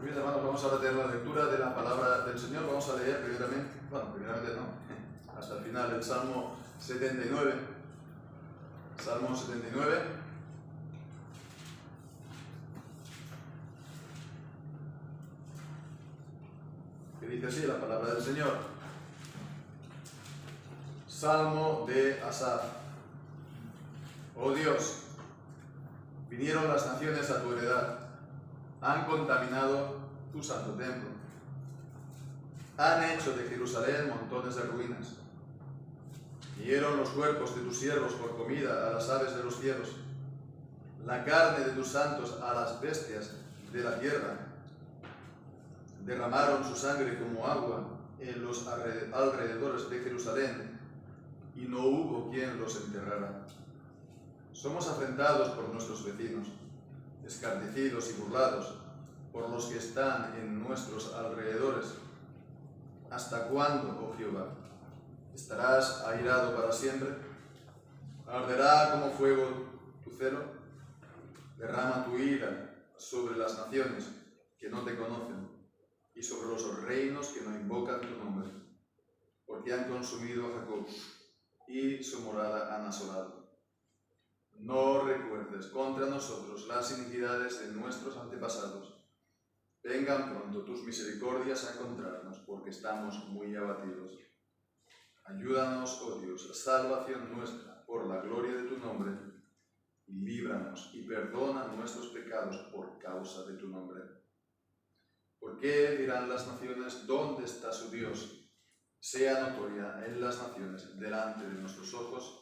Muy bien, hermanos, vamos ahora a tener la lectura de la palabra del Señor. Vamos a leer primeramente no, hasta el final, el Salmo 79. Salmo 79. Que dice así la palabra del Señor. Salmo de Asaf. Oh Dios, vinieron las naciones a tu heredad, han contaminado tu santo templo, han hecho de Jerusalén montones de ruinas, dieron los cuerpos de tus siervos por comida a las aves de los cielos, la carne de tus santos a las bestias de la tierra, derramaron su sangre como agua en los alrededores de Jerusalén, y no hubo quien los enterrara. Somos afrentados por nuestros vecinos, escarnecidos y burlados por los que están en nuestros alrededores. ¿Hasta cuándo, oh Jehová? ¿Estarás airado para siempre? ¿Arderá como fuego tu celo? Derrama tu ira sobre las naciones que no te conocen y sobre los reinos que no invocan tu nombre, porque han consumido a Jacob y su morada han asolado. No recuerdes contra nosotros las iniquidades de nuestros antepasados. Vengan pronto tus misericordias a encontrarnos, porque estamos muy abatidos. Ayúdanos, oh Dios, salvación nuestra, por la gloria de tu nombre, y líbranos y perdona nuestros pecados por causa de tu nombre. ¿Por qué dirán las naciones, dónde está su Dios? Sea notoria en las naciones, delante de nuestros ojos,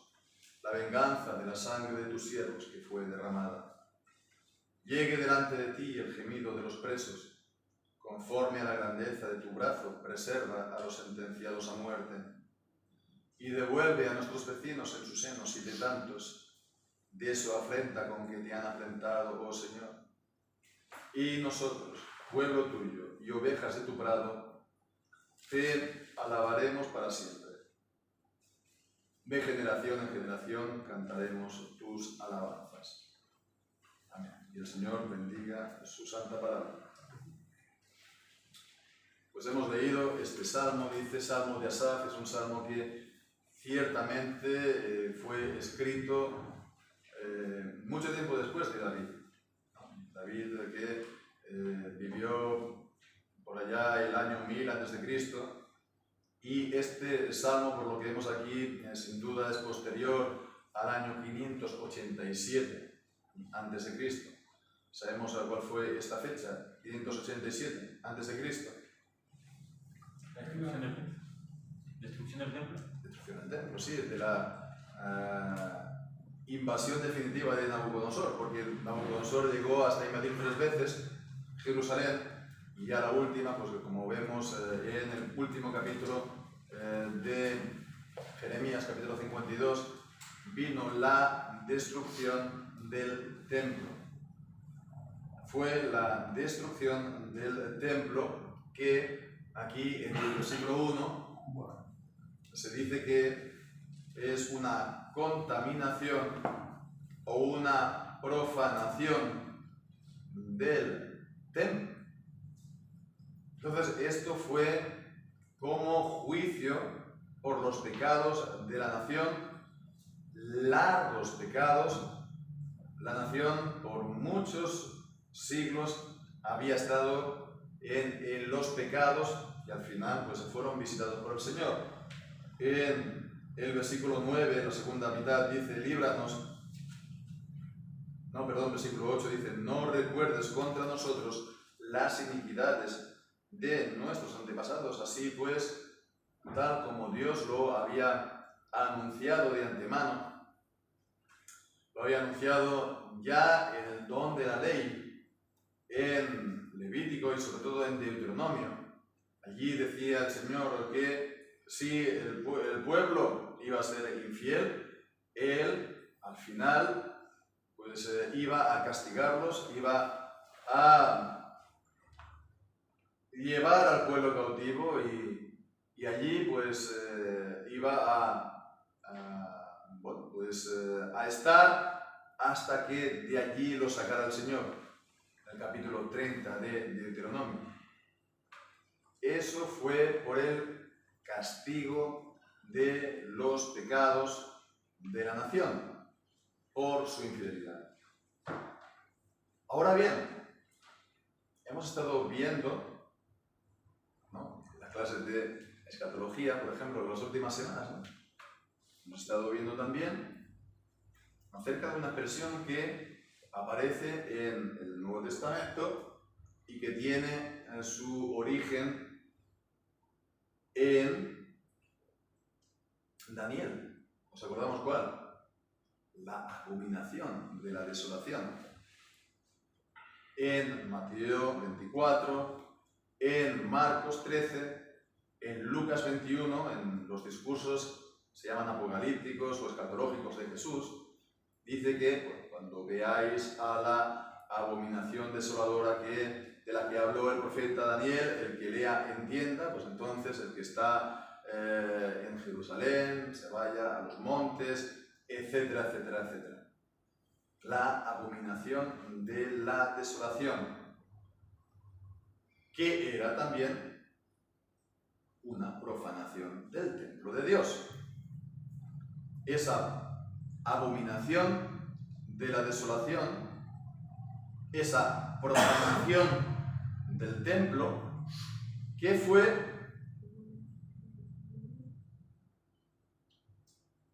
la venganza de la sangre de tus siervos que fue derramada. Llegue delante de ti el gemido de los presos. Conforme a la grandeza de tu brazo, preserva a los sentenciados a muerte. Y devuelve a nuestros vecinos en sus senos y de tantos, de su afrenta con que te han afrentado, oh Señor. Y nosotros, pueblo tuyo y ovejas de tu prado, te alabaremos para siempre. De generación en generación cantaremos tus alabanzas. Amén. Y el Señor bendiga su santa palabra. Pues hemos leído este salmo, dice Salmo de Asaf, es un salmo que ciertamente fue escrito mucho tiempo después de David. David que vivió por allá el año 1000 a.C., y este salmo, por lo que vemos aquí, sin duda es posterior al año 587 a.C. ¿Sabemos cuál fue esta fecha? 587 a.C. Destrucción del templo. Destrucción del templo, sí, de la invasión definitiva de Nabucodonosor, porque Nabucodonosor llegó hasta invadir 3 veces Jerusalén. Y ya la última, pues como vemos en el último capítulo de Jeremías, capítulo 52, vino la destrucción del templo. Fue la destrucción del templo que aquí en el versículo 1 se dice que es una contaminación o una profanación del templo. Entonces, esto fue como juicio por los pecados de la nación, largos pecados. La nación por muchos siglos había estado en los pecados y al final pues fueron visitados por el Señor. En el versículo 9, en la segunda mitad, dice, versículo 8 dice, no recuerdes contra nosotros las iniquidades de nuestros antepasados. Así pues, tal como Dios lo había anunciado de antemano, lo había anunciado ya en el don de la ley, en Levítico y sobre todo en Deuteronomio. Allí decía el Señor que si el pueblo iba a ser infiel, Él al final pues iba a castigarlos, iba a llevar al pueblo cautivo y allí pues iba a estar hasta que de allí lo sacara el Señor. en el capítulo 30 de Deuteronomio. Eso fue por el castigo de los pecados de la nación, por su infidelidad. Ahora bien, hemos estado viendo, ¿no?, la clase de escatología, por ejemplo, en las últimas semanas, ¿no?, hemos estado viendo también acerca de una expresión que aparece en el Nuevo Testamento y que tiene su origen en Daniel. ¿Os acordamos cuál? La abominación de la desolación. En Mateo 24, en Marcos 13, en Lucas 21, en los discursos se llaman apocalípticos o escatológicos de Jesús, dice que cuando veáis a la abominación desoladora de la que habló el profeta Daniel, el que lea entienda, pues entonces el que está en Jerusalén se vaya a los montes, etcétera, etcétera, etcétera. La abominación de la desolación, que era también una profanación del templo de Dios. Esa abominación de la desolación, esa profanación del templo, que fue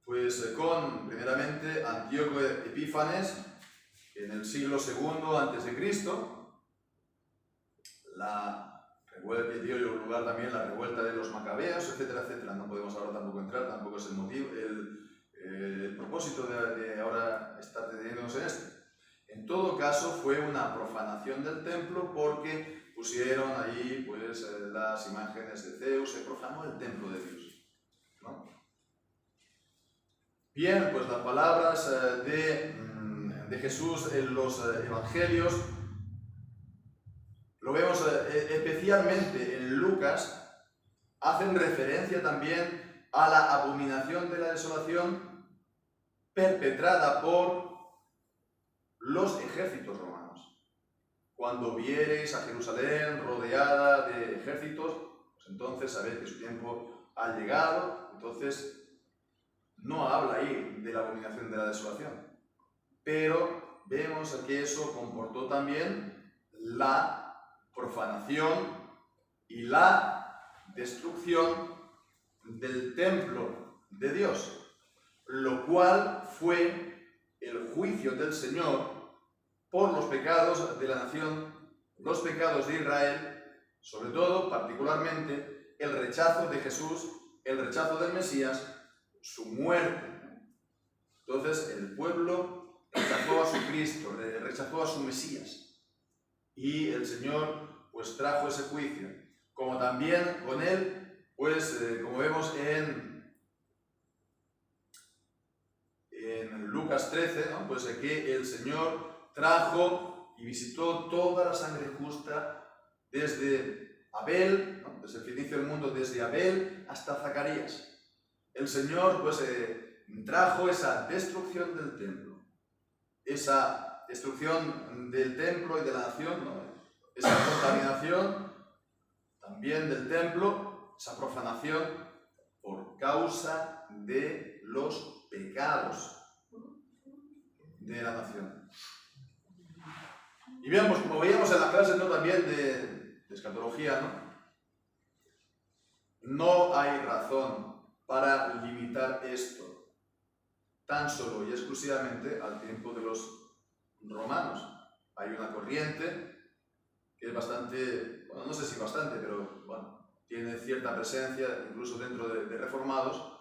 pues con primeramente Antíoco Epífanes en el siglo II a.C., la revuelta que dio lugar también la revuelta de los macabeos, etcétera, etcétera. No podemos ahora tampoco entrar, tampoco es el motivo, el propósito de ahora estar deteniéndonos en esto. En todo caso, fue una profanación del templo porque pusieron ahí pues las imágenes de Zeus, se profanó el templo de Dios, ¿no? Bien, pues las palabras de Jesús en los evangelios lo vemos especialmente en Lucas, hacen referencia también a la abominación de la desolación perpetrada por los ejércitos romanos. Cuando viereis a Jerusalén rodeada de ejércitos, pues entonces sabéis que su tiempo ha llegado. Entonces no habla ahí de la abominación de la desolación, pero vemos que eso comportó también la profanación y la destrucción del templo de Dios, lo cual fue el juicio del Señor por los pecados de la nación, los pecados de Israel, sobre todo, particularmente, el rechazo de Jesús, el rechazo del Mesías, su muerte. Entonces el pueblo rechazó a su Cristo, rechazó a su Mesías, y el Señor pues trajo ese juicio, como también con él, pues como vemos en Lucas 13, ¿no?, pues que el Señor trajo y visitó toda la sangre justa desde Abel, ¿no?, desde el inicio del mundo, desde Abel hasta Zacarías. El Señor pues trajo esa destrucción del templo, esa destrucción del templo y de la nación, ¿no?, esa contaminación también del templo, esa profanación por causa de los pecados de la nación. Y bien, pues como veíamos en las clases, ¿no?, también de escatología, no hay razón para limitar esto tan solo y exclusivamente al tiempo de los romanos. Hay una corriente que es bastante, bueno, no sé si bastante, pero bueno, tiene cierta presencia incluso dentro de reformados,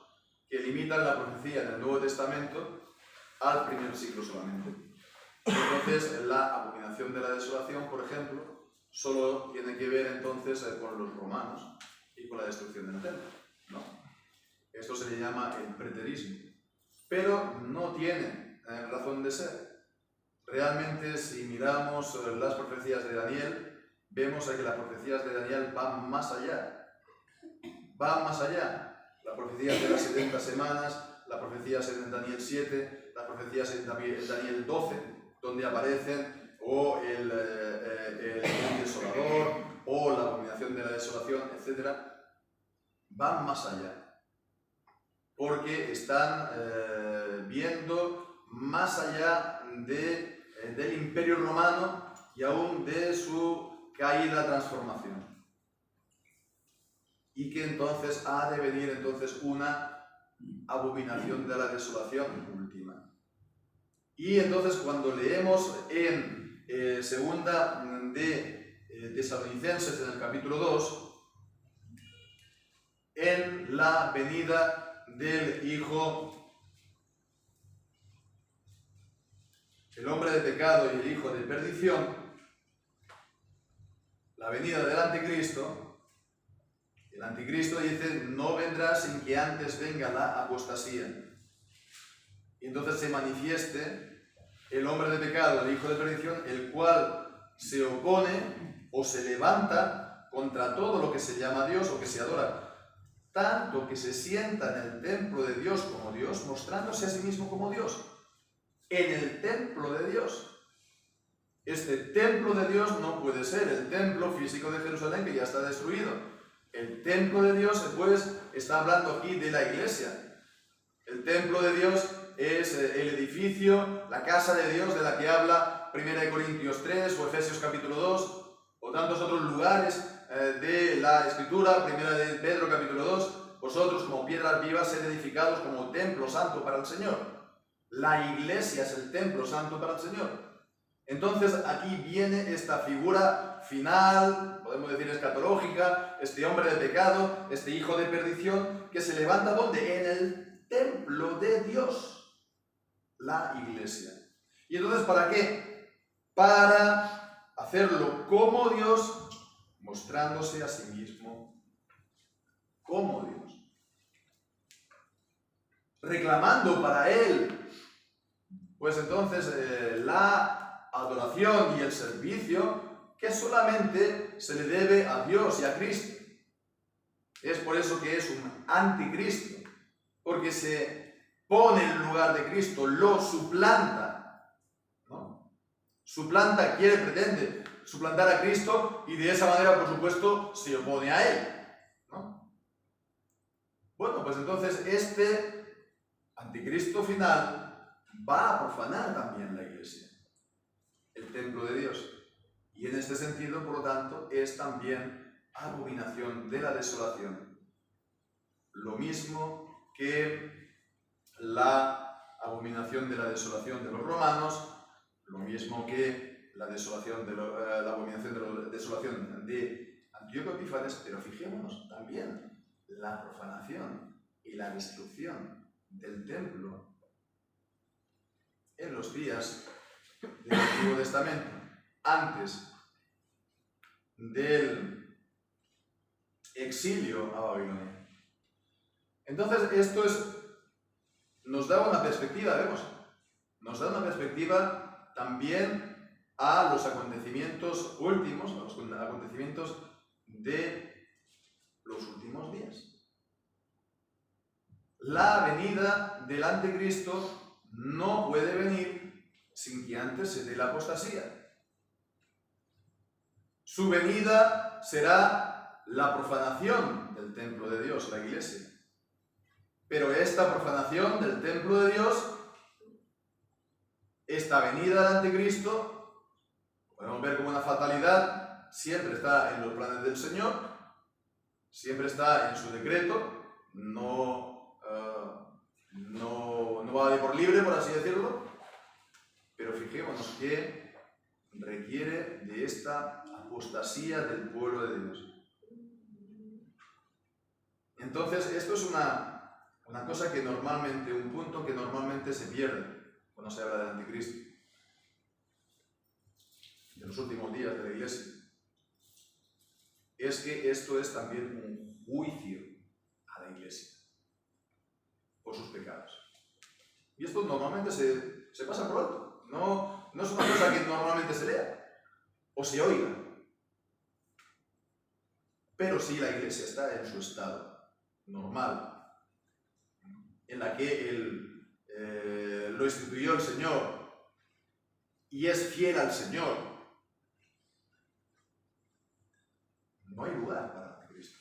que limitan la profecía en el Nuevo Testamento al primer siglo solamente. Entonces, la abominación de la desolación, por ejemplo, solo tiene que ver entonces con los romanos y con la destrucción del templo, ¿no? Esto se le llama el preterismo, pero no tiene razón de ser. Realmente, si miramos las profecías de Daniel, vemos que las profecías de Daniel van más allá. Van más allá. Las profecías de las 70 semanas, las profecías en Daniel 7, las profecías en Daniel 12, donde aparecen o el desolador, o la abominación de la desolación, etc., van más allá, porque están viendo más allá del Imperio Romano y aún de su caída, transformación. Y que entonces ha de venir entonces una abominación de la desolación última. Y entonces cuando leemos en segunda de Tesalonicenses, en el capítulo 2, en la venida del Hijo, el hombre de pecado y el hijo de perdición, la venida del anticristo, el anticristo dice, no vendrá sin que antes venga la apostasía. Y entonces se manifieste el hombre de pecado, el hijo de perdición, el cual se opone o se levanta contra todo lo que se llama Dios o que se adora, tanto que se sienta en el templo de Dios como Dios, mostrándose a sí mismo como Dios. En el templo de Dios. Este templo de Dios no puede ser el templo físico de Jerusalén, que ya está destruido. El templo de Dios, pues, está hablando aquí de la iglesia. El templo de Dios es el edificio, la casa de Dios de la que habla 1 Corintios 3 o Efesios capítulo 2 o tantos otros lugares de la Escritura, 1 de Pedro capítulo 2, vosotros como piedras vivas sed edificados como templo santo para el Señor. La iglesia es el templo santo para el Señor. Entonces aquí viene esta figura final, podemos decir escatológica, este hombre de pecado, este hijo de perdición, que se levanta ¿dónde? En el templo de Dios, la iglesia. ¿Y entonces para qué? Para hacerlo como Dios, mostrándose a sí mismo como Dios. Reclamando para él, pues entonces la adoración y el servicio que solamente se le debe a Dios y a Cristo. Es por eso que es un anticristo, porque se pone en lugar de Cristo, lo suplanta, ¿no? Suplanta, pretende suplantar a Cristo y de esa manera, por supuesto, se opone a él, ¿no? Bueno, pues entonces este anticristo final va a profanar también la iglesia, el templo de Dios. Y en este sentido, por lo tanto, es también abominación de la desolación. Lo mismo que la abominación de la desolación de los romanos, lo mismo que la desolación la abominación de la desolación de Antíoco Epífanes, pero fijémonos también la profanación y la destrucción del templo en los días del Antiguo Testamento, antes del exilio a Babilonia. Entonces, esto nos da una perspectiva, vemos, nos da una perspectiva también a los acontecimientos últimos, a los acontecimientos de los últimos días. La venida del anticristo no puede venir sin que antes se dé la apostasía. Su venida será la profanación del templo de Dios, la iglesia. Pero esta profanación del templo de Dios, esta venida del anticristo, podemos ver como una fatalidad, siempre está en los planes del Señor, siempre está en su decreto, no va de por libre, por así decirlo, pero fijémonos que requiere de esta apostasía del pueblo de Dios. Entonces, esto es una cosa que normalmente, un punto que normalmente se pierde cuando se habla del anticristo, de los últimos días de la iglesia. Es que esto es también un juicio a la iglesia por sus pecados. Y esto normalmente se pasa por alto. No es una cosa que normalmente se lea o se oiga. Pero sí, la iglesia está en su estado normal, en la que lo instituyó el Señor y es fiel al Señor, no hay lugar para el anticristo.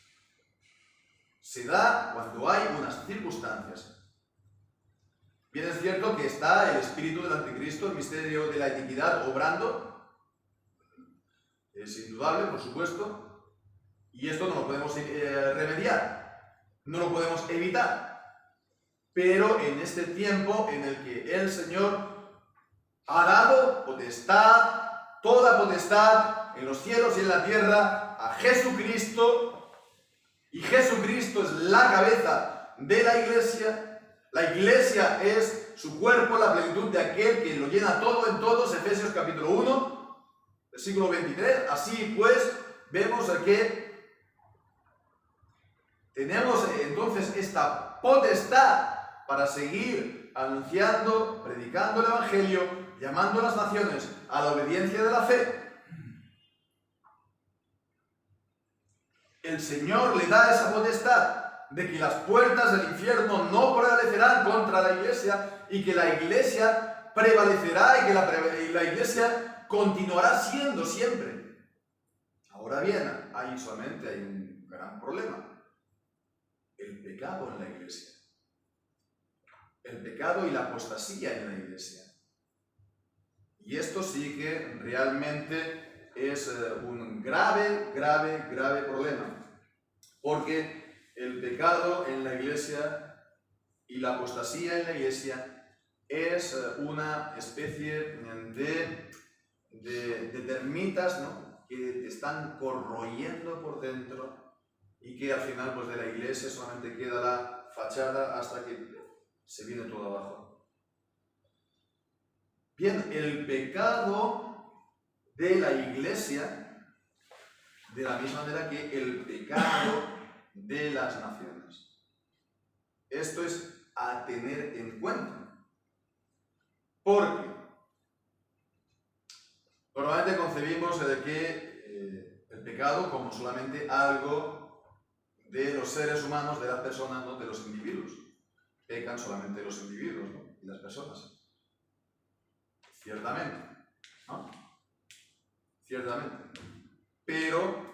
Se da cuando hay unas circunstancias. Bien es cierto que está el espíritu del anticristo, el misterio de la iniquidad obrando. Es indudable, por supuesto. Y esto no lo podemos remediar. No lo podemos evitar. Pero en este tiempo en el que el Señor ha dado potestad, toda potestad en los cielos y en la tierra a Jesucristo, y Jesucristo es la cabeza de la Iglesia. La Iglesia es su cuerpo, la plenitud de aquel que lo llena todo en todos, Efesios capítulo 1, versículo 23. Así pues, vemos que tenemos entonces esta potestad para seguir anunciando, predicando el Evangelio, llamando a las naciones a la obediencia de la fe. El Señor le da esa potestad de que las puertas del infierno no prevalecerán contra la Iglesia y que la Iglesia prevalecerá y que la Iglesia continuará siendo siempre. Ahora bien, solamente hay un gran problema: el pecado en la Iglesia. El pecado y la apostasía en la Iglesia. Y esto sí que realmente es un grave problema. Porque el pecado en la Iglesia y la apostasía en la Iglesia es una especie de termitas, ¿no?, que te están corroyendo por dentro y que al final, pues, de la Iglesia solamente queda la fachada hasta que se viene todo abajo. Bien, el pecado de la Iglesia, de la misma manera que el pecado de las naciones. Esto es a tener en cuenta. Porque normalmente concebimos que el pecado como solamente algo de los seres humanos, de las personas, no de los individuos. Pecan solamente los individuos, ¿no?, y las personas. Ciertamente, ¿no? Ciertamente. Pero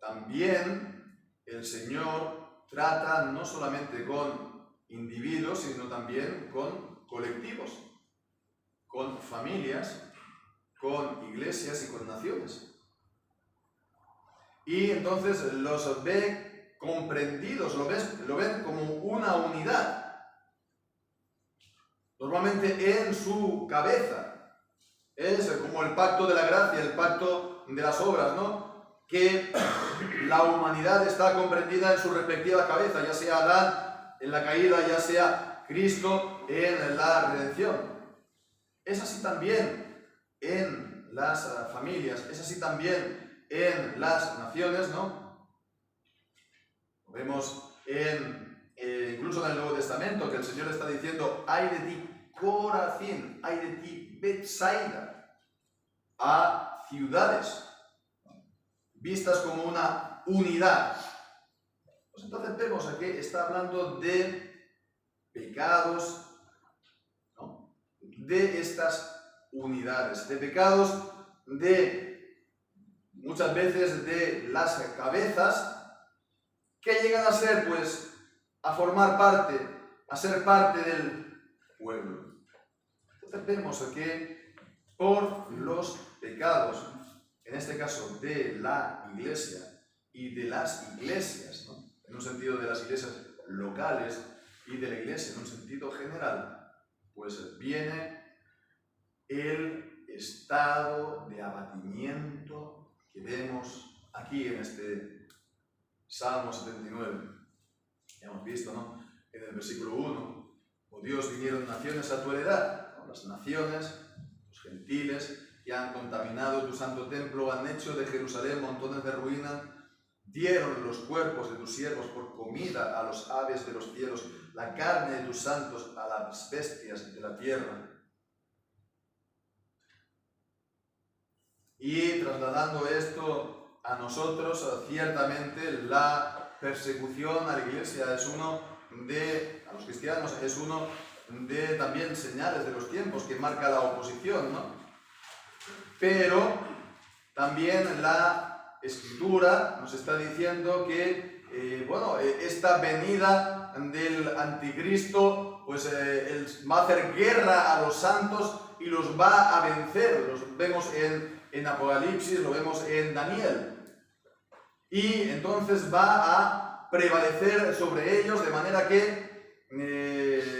también el Señor trata no solamente con individuos, sino también con colectivos, con familias, con iglesias y con naciones. Y entonces los ve comprendidos, lo ven como una unidad. Normalmente en su cabeza es como el pacto de la gracia, el pacto de las obras, ¿no?, que la humanidad está comprendida en su respectiva cabeza, ya sea Adán en la caída, ya sea Cristo en la redención. Es así también en las familias, es así también en las naciones, ¿no? Lo vemos incluso en el Nuevo Testamento, que el Señor está diciendo: ay de ti, Corazín, ay de ti, Betsaida, a ciudades vistas como una unidad. Pues entonces vemos aquí está hablando de pecados, ¿no?, de estas unidades, de pecados de muchas veces de las cabezas que llegan a ser, pues, a formar parte, a ser parte del pueblo. Entonces vemos que por los pecados, en este caso de la Iglesia y de las iglesias, ¿no?, en un sentido de las iglesias locales y de la Iglesia en un sentido general, pues viene el estado de abatimiento que vemos aquí en este Salmo 79. Ya hemos visto, ¿no?, en el versículo 1, oh Dios, vinieron naciones a tu heredad, ¿no?, las naciones, los gentiles, que han contaminado tu santo templo, han hecho de Jerusalén montones de ruinas, dieron los cuerpos de tus siervos por comida a los aves de los cielos, la carne de tus santos a las bestias de la tierra. Y trasladando esto a nosotros, ciertamente la persecución a la Iglesia es a los cristianos es uno de también señales de los tiempos que marca la oposición, ¿no? Pero también la Escritura nos está diciendo que, esta venida del anticristo, pues va a hacer guerra a los santos y los va a vencer. Los vemos en Apocalipsis, lo vemos en Daniel. Y entonces va a prevalecer sobre ellos, de manera que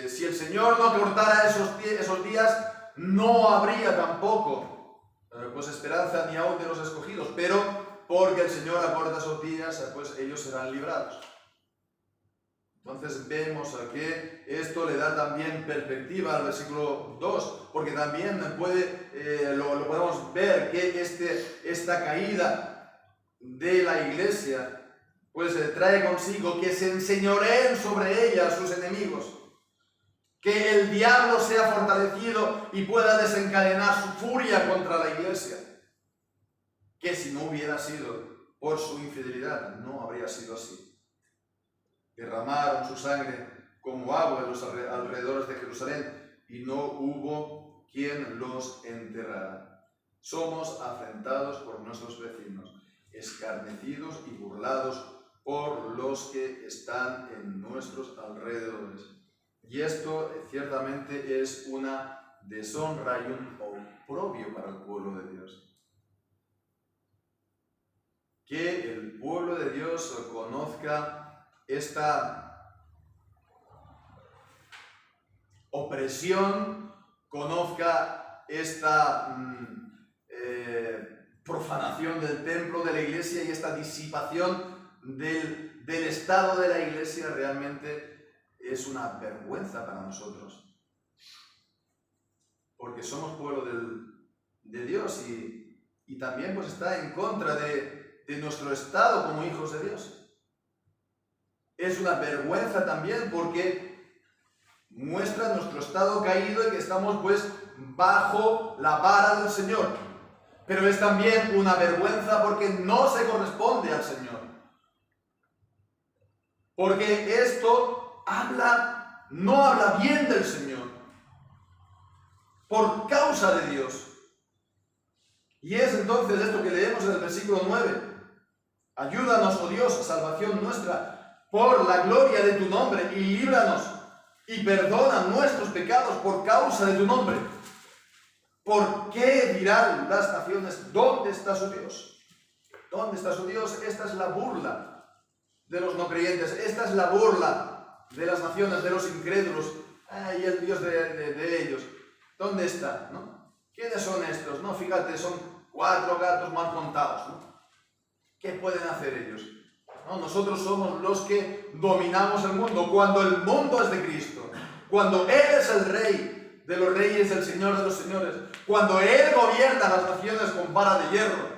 si el Señor no cortara esos días, no habría tampoco pues esperanza ni aún de los escogidos, pero porque el Señor acorta esos días, pues ellos serán librados. Entonces vemos que esto le da también perspectiva al versículo 2, porque también lo podemos ver que esta caída de la iglesia pues trae consigo que se enseñoreen sobre ella sus enemigos, que el diablo sea fortalecido y pueda desencadenar su furia contra la iglesia, que si no hubiera sido por su infidelidad no habría sido así. Derramaron su sangre como agua en los alrededores de Jerusalén y no hubo quien los enterrara. Somos afrentados por nuestros vecinos, escarnecidos y burlados por los que están en nuestros alrededores. Y esto ciertamente es una deshonra y un oprobio para el pueblo de Dios. Que el pueblo de Dios conozca esta opresión, conozca esta profanación del templo, de la iglesia, y esta disipación del estado de la iglesia, realmente es una vergüenza para nosotros. Porque somos pueblo de Dios y también pues está en contra de nuestro estado como hijos de Dios. Es una vergüenza también porque muestra nuestro estado caído y que estamos pues bajo la vara del Señor. Pero es también una vergüenza porque no se corresponde al Señor. Porque esto no habla bien del Señor. Por causa de Dios. Y es entonces esto que leemos en el versículo 9. Ayúdanos, oh Dios, salvación nuestra, por la gloria de tu nombre, y líbranos, y perdona nuestros pecados por causa de tu nombre. ¿Por qué dirán las naciones, ¿dónde está su Dios? ¿Dónde está su Dios? Esta es la burla de los no creyentes, esta es la burla de las naciones, de los incrédulos. ¡Ay, el Dios de ellos! ¿Dónde está? ¿No? ¿Quiénes son estos? No, fíjate, son 4 gatos mal contados, ¿no? ¿Qué pueden hacer ellos? No, nosotros somos los que dominamos el mundo, cuando el mundo es de Cristo, cuando Él es el Rey de los reyes, el Señor de los señores, cuando Él gobierna las naciones con vara de hierro,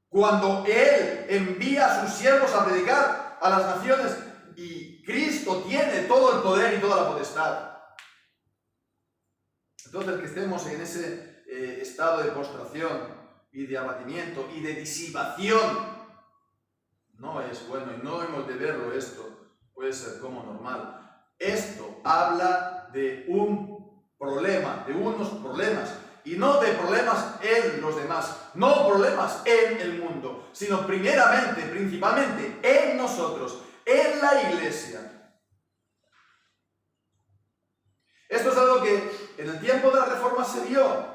cuando Él envía a sus siervos a predicar a las naciones y Cristo tiene todo el poder y toda la potestad. Entonces, que estemos en ese estado de postración y de abatimiento y de disipación no es bueno, y no hemos de verlo esto pues como normal. Esto habla de un problema, de unos problemas, y no de problemas en los demás, no problemas en el mundo, sino primeramente, principalmente en nosotros, en la iglesia. Esto es algo que en el tiempo de la Reforma se vio.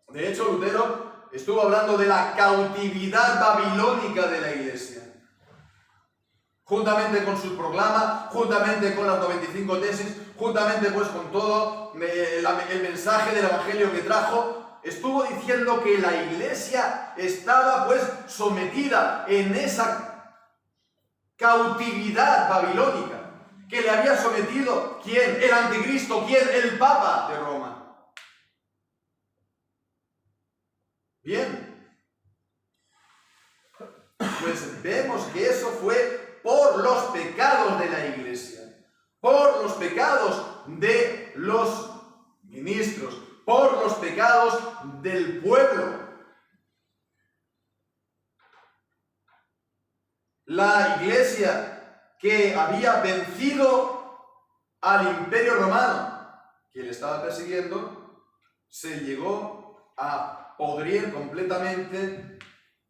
De hecho, Lutero estuvo hablando de la cautividad babilónica de la iglesia. Juntamente con su proclama, juntamente con las 95 tesis, juntamente pues con todo el mensaje del evangelio que trajo, estuvo diciendo que la iglesia estaba pues sometida en esa cautividad babilónica, que le había sometido ¿quién? El anticristo, ¿quién? El Papa de Roma. Bien, pues vemos que eso fue por los pecados de la iglesia, por los pecados de los ministros, por los pecados del pueblo. La iglesia que había vencido al Imperio Romano, que le estaba persiguiendo, se llegó a podrir completamente,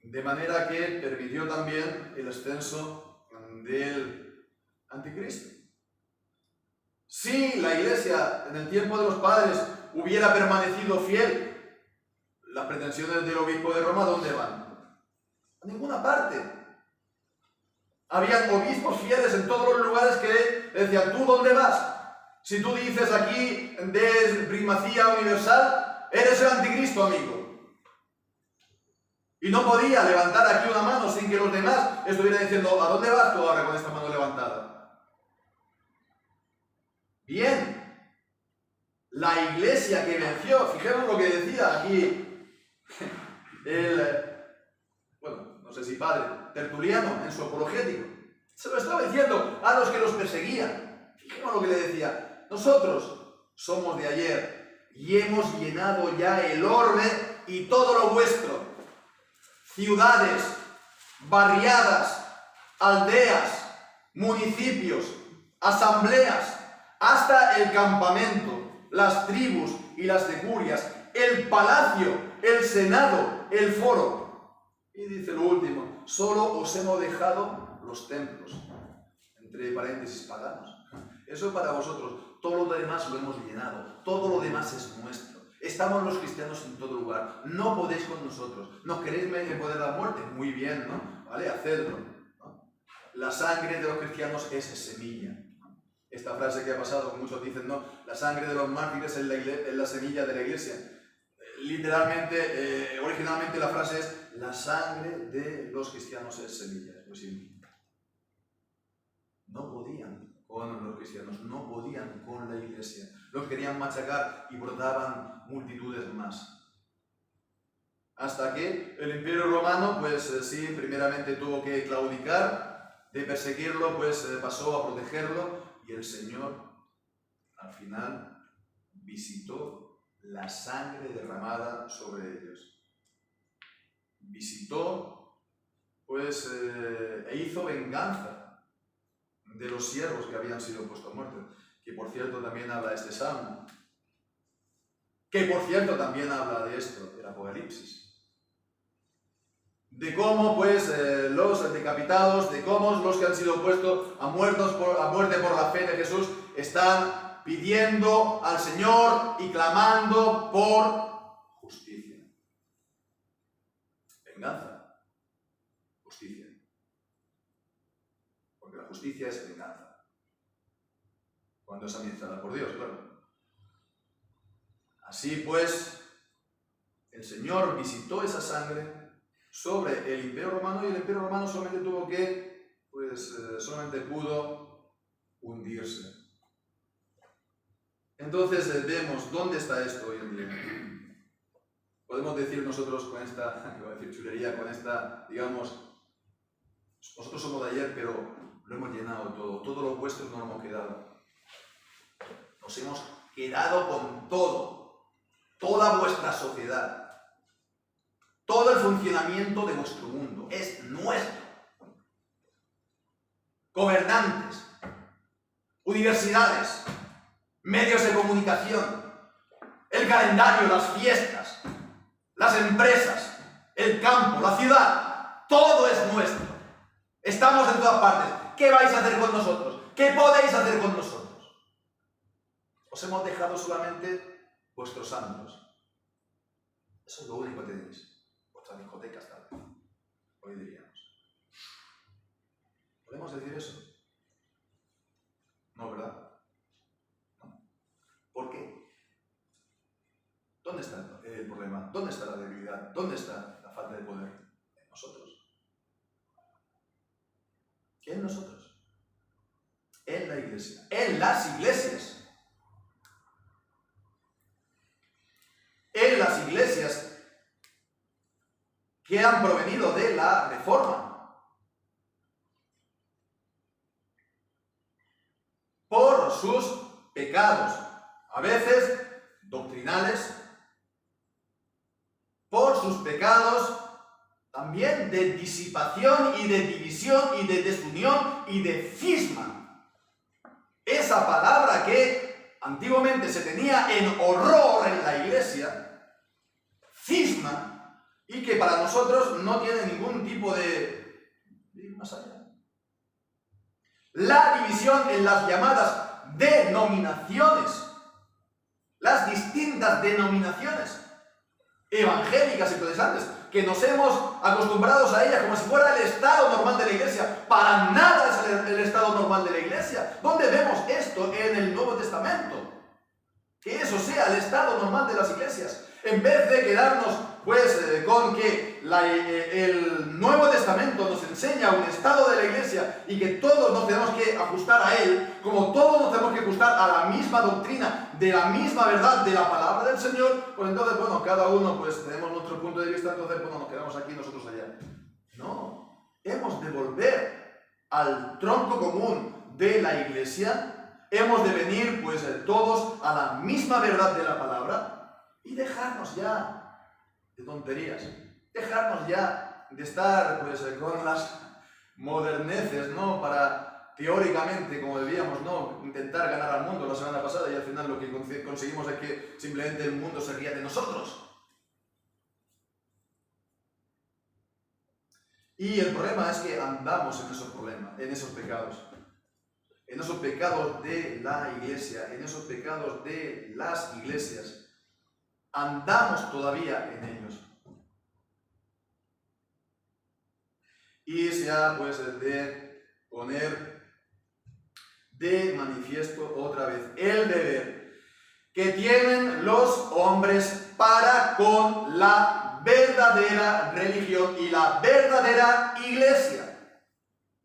de manera que permitió también el ascenso del Anticristo. Si la Iglesia en el tiempo de los padres hubiera permanecido fiel, las pretensiones del obispo de Roma, ¿dónde van? A ninguna parte. Habían obispos fieles en todos los lugares que decían, ¿tú dónde vas? Si tú dices aquí de primacía universal, eres el Anticristo, amigo. Y no podía levantar aquí una mano sin que los demás estuvieran diciendo, ¿a dónde vas tú ahora con esta mano levantada? Bien, la Iglesia que venció, fijemos lo que decía aquí no sé si padre, Tertuliano en su apologético. Se lo estaba diciendo a los que los perseguían. Fijemos lo que le decía. Nosotros somos de ayer y hemos llenado ya el orbe y todo lo vuestro. Ciudades, barriadas, aldeas, municipios, asambleas, hasta el campamento, las tribus y las decurias, el palacio, el senado, el foro. Y dice lo último, solo os hemos dejado los templos, entre paréntesis paganos. Eso es para vosotros, todo lo demás lo hemos llenado, todo lo demás es nuestro. Estamos los cristianos en todo lugar, no podéis con nosotros. ¿Nos queréis poder la muerte? Muy bien, ¿no? ¿Vale? Hacedlo, ¿no? La sangre de los cristianos es semilla. Esta frase que ha pasado, muchos dicen, no, la sangre de los mártires es la semilla de la iglesia. Literalmente, originalmente la frase es, la sangre de los cristianos es semilla. Es muy simple. No podían con los cristianos, no podían con la iglesia. Los querían machacar y brotaban multitudes más. Hasta que el Imperio Romano, pues sí, primeramente tuvo que claudicar, de perseguirlo, pues pasó a protegerlo. Y el Señor, al final, visitó la sangre derramada sobre ellos. Visitó, pues, e hizo venganza de los siervos que habían sido puestos a muerte. Que, por cierto, también habla este Salmo. Que, por cierto, también habla de esto, del Apocalipsis. De cómo, pues, los decapitados, de cómo los que han sido puestos a muerte por la fe de Jesús, están pidiendo al Señor y clamando por justicia. Venganza. Justicia. Porque la justicia es venganza. Cuando es administrada por Dios, claro. Así pues, el Señor visitó esa sangre sobre el Imperio Romano, y el Imperio Romano solamente tuvo que, solamente pudo hundirse. Entonces vemos dónde está esto hoy en día. Podemos decir nosotros con esta, iba a decir chulería, con esta, digamos, nosotros somos de ayer, pero lo hemos llenado todo lo vuestro no lo hemos quedado. Nos hemos quedado con todo, toda vuestra sociedad. Todo el funcionamiento de vuestro mundo es nuestro. Gobernantes, universidades, medios de comunicación, el calendario, las fiestas, las empresas, el campo, la ciudad, todo es nuestro. Estamos en todas partes. ¿Qué vais a hacer con nosotros? ¿Qué podéis hacer con nosotros? Os hemos dejado solamente vuestros ámbitos. Eso es lo único que tenéis. Discotecas tal vez, hoy diríamos. ¿Podemos decir eso? No, ¿verdad? No. ¿Por qué? ¿Dónde está el problema? ¿Dónde está la debilidad? ¿Dónde está la falta de poder? En nosotros. ¿Qué en nosotros? En la iglesia. En las iglesias. En las iglesias que han provenido de la Reforma, por sus pecados, a veces doctrinales, por sus pecados también de disipación y de división y de desunión y de cisma. Esa palabra que antiguamente se tenía en horror en la iglesia, cisma, y que para nosotros no tiene ningún tipo de ir más allá. La división en las llamadas denominaciones, las distintas denominaciones evangélicas y protestantes, que nos hemos acostumbrado a ellas como si fuera el estado normal de la iglesia. Para nada es el estado normal de la iglesia. ¿Dónde vemos esto en el Nuevo Testamento? Que eso sea el estado normal de las iglesias. En vez de quedarnos con que el Nuevo Testamento nos enseña un estado de la iglesia y que todos nos tenemos que ajustar a él, como todos nos tenemos que ajustar a la misma doctrina, de la misma verdad de la palabra del Señor, pues entonces, bueno, cada uno pues tenemos nuestro punto de vista, entonces, bueno, nos quedamos aquí, nosotros allá. No, hemos de volver al tronco común de la iglesia, hemos de venir pues todos a la misma verdad de la palabra y dejarnos ya de tonterías, dejarnos ya de estar pues con las moderneces, ¿no? Para teóricamente, como debíamos, ¿no? Intentar ganar al mundo la semana pasada y al final lo que conseguimos es que simplemente el mundo se ría de nosotros. Y el problema es que andamos en esos problemas, en esos pecados de la iglesia, en esos pecados de las iglesias. Andamos todavía en ellos. Y se ha pues de poner de manifiesto otra vez el deber que tienen los hombres para con la verdadera religión y la verdadera iglesia.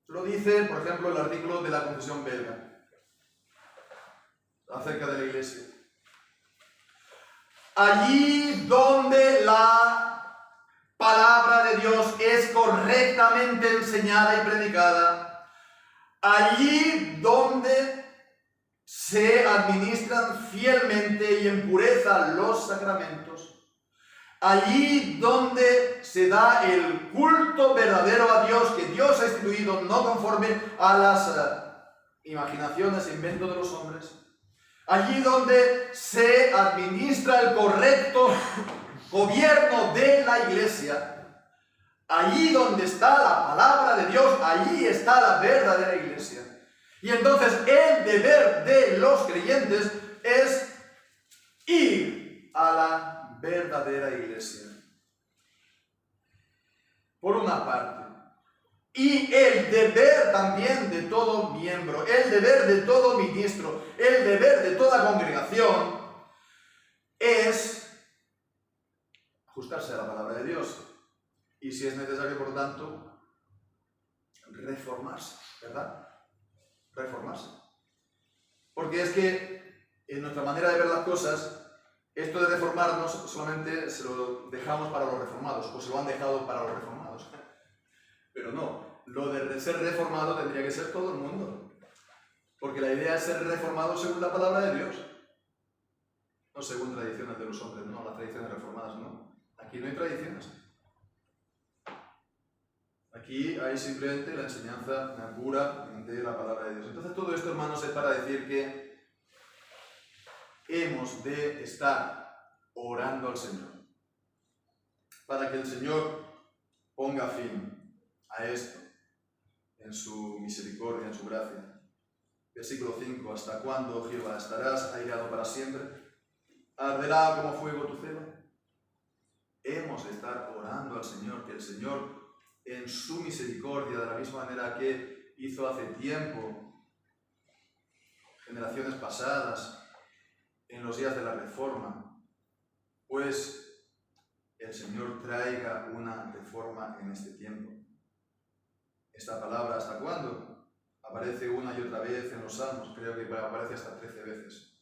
Lo dice, por ejemplo, el artículo de la Confesión belga acerca de la iglesia. Allí donde la palabra de Dios es correctamente enseñada y predicada, allí donde se administran fielmente y en pureza los sacramentos, allí donde se da el culto verdadero a Dios que Dios ha instituido, no conforme a las imaginaciones e inventos de los hombres, allí donde se administra el correcto gobierno de la iglesia, allí donde está la palabra de Dios, allí está la verdadera iglesia. Y entonces el deber de los creyentes es ir a la verdadera iglesia. Por una parte. Y el deber también de todo miembro, el deber de todo ministro, el deber de toda congregación es ajustarse a la palabra de Dios. Y si es necesario, por tanto, reformarse, ¿verdad? Reformarse. Porque es que en nuestra manera de ver las cosas, esto de reformarnos solamente se lo dejamos para los reformados, o se lo han dejado para los reformados. Pero no, lo de ser reformado tendría que ser todo el mundo. Porque la idea es ser reformado según la palabra de Dios. No según tradiciones de los hombres, no, las tradiciones reformadas, no. Aquí no hay tradiciones. Aquí hay simplemente la enseñanza pura de la palabra de Dios. Entonces todo esto, hermanos, es para decir que hemos de estar orando al Señor. Para que el Señor ponga fin a esto en su misericordia, en su gracia. Versículo 5. ¿Hasta cuándo, oh Jehová, estarás airado para siempre? ¿Arderá como fuego tu celo? Hemos de estar orando al Señor, que el Señor, en su misericordia, de la misma manera que hizo hace tiempo, generaciones pasadas, en los días de la Reforma, pues el Señor traiga una reforma en este tiempo. Esta palabra, ¿hasta cuándo? Aparece una y otra vez en los Salmos, creo que aparece hasta 13 veces.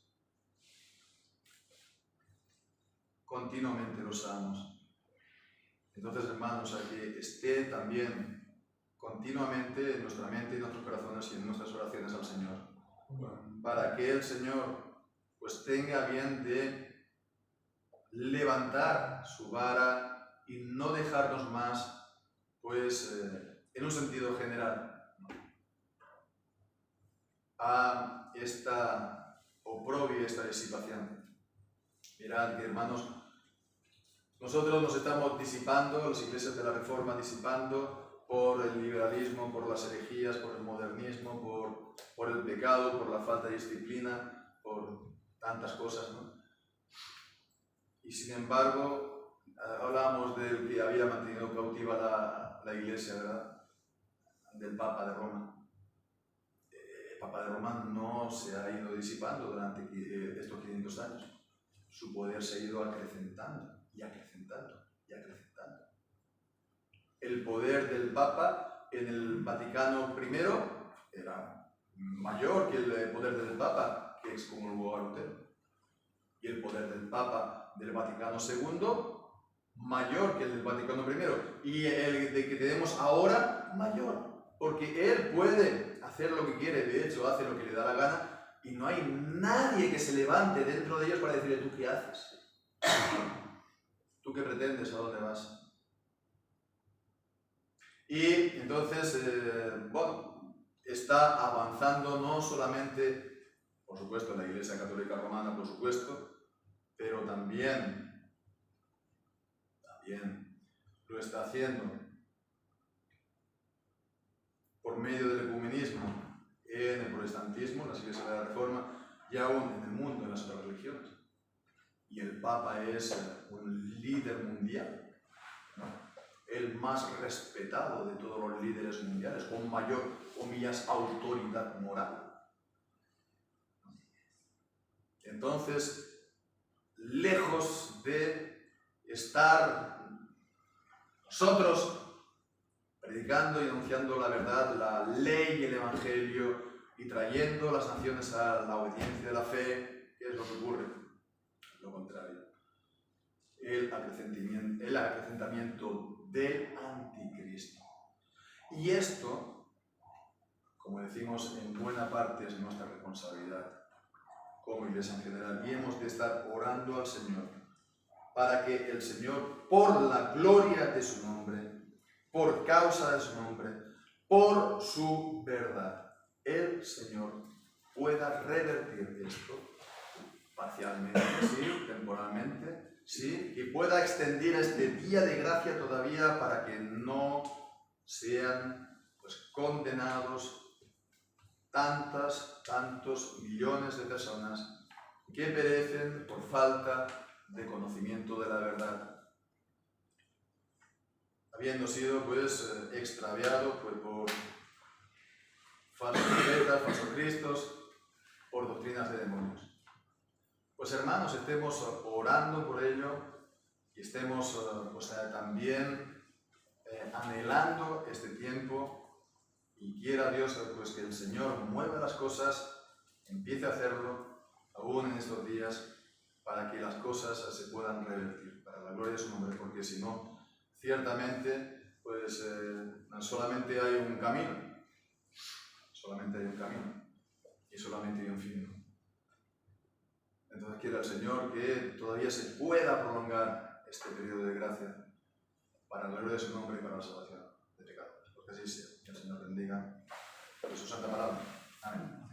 Continuamente los Salmos. Entonces, hermanos, a que esté también continuamente en nuestra mente y en nuestros corazones y en nuestras oraciones al Señor. Para que el Señor pues tenga bien de levantar su vara y no dejarnos más pues en un sentido general, a esta oprobio, esta disipación. Mirad que, hermanos, nosotros nos estamos disipando, las iglesias de la Reforma disipando por el liberalismo, por las herejías, por el modernismo, por el pecado, por la falta de disciplina, por tantas cosas, ¿no? Y sin embargo, hablábamos del que había mantenido cautiva la iglesia, ¿verdad? Del Papa de Roma. El Papa de Roma no se ha ido disipando durante estos 500 años. Su poder se ha ido acrecentando y acrecentando y acrecentando. El poder del Papa en el Vaticano I era mayor que el poder del Papa que excomulgó a Lutero. Y el poder del Papa del Vaticano II mayor que el del Vaticano I. Y el de que tenemos ahora mayor. Porque él puede hacer lo que quiere, de hecho hace lo que le da la gana, y no hay nadie que se levante dentro de ellos para decirle: ¿tú qué haces? ¿Tú qué pretendes? ¿A dónde vas? Y entonces, está avanzando no solamente, por supuesto, la Iglesia Católica Romana, por supuesto, pero también lo está haciendo por medio del ecumenismo en el protestantismo, en las iglesias de la Reforma y aún en el mundo, en las otras religiones. Y el Papa es un líder mundial, ¿no? El más respetado de todos los líderes mundiales, con mayor, comillas, autoridad moral. Entonces, lejos de estar nosotros predicando y anunciando la verdad, la ley y el evangelio, y trayendo las naciones a la obediencia de la fe, ¿qué es lo que ocurre? Lo contrario. El acrecentamiento del anticristo. Y esto, como decimos, en buena parte es nuestra responsabilidad como iglesia en general, y hemos de estar orando al Señor para que el Señor, por la gloria de su nombre, por causa de su nombre, por su verdad, el Señor pueda revertir esto parcialmente, sí, temporalmente, sí, y pueda extender este día de gracia todavía para que no sean condenados tantos millones de personas que perecen por falta de conocimiento de la verdad, habiendo sido extraviados por falsos profetas, falsos cristos, por doctrinas de demonios. Pues hermanos, estemos orando por ello y estemos también anhelando este tiempo, y quiera Dios que el Señor mueva las cosas, empiece a hacerlo aún en estos días, para que las cosas se puedan revertir, para la gloria de su nombre, porque si no, ciertamente, solamente hay un camino, y solamente hay un fin. Entonces quiera el Señor que todavía se pueda prolongar este periodo de gracia, para la gloria de su nombre y para la salvación de pecadores. Porque así sea. Que el Señor bendiga su santa palabra. Amén.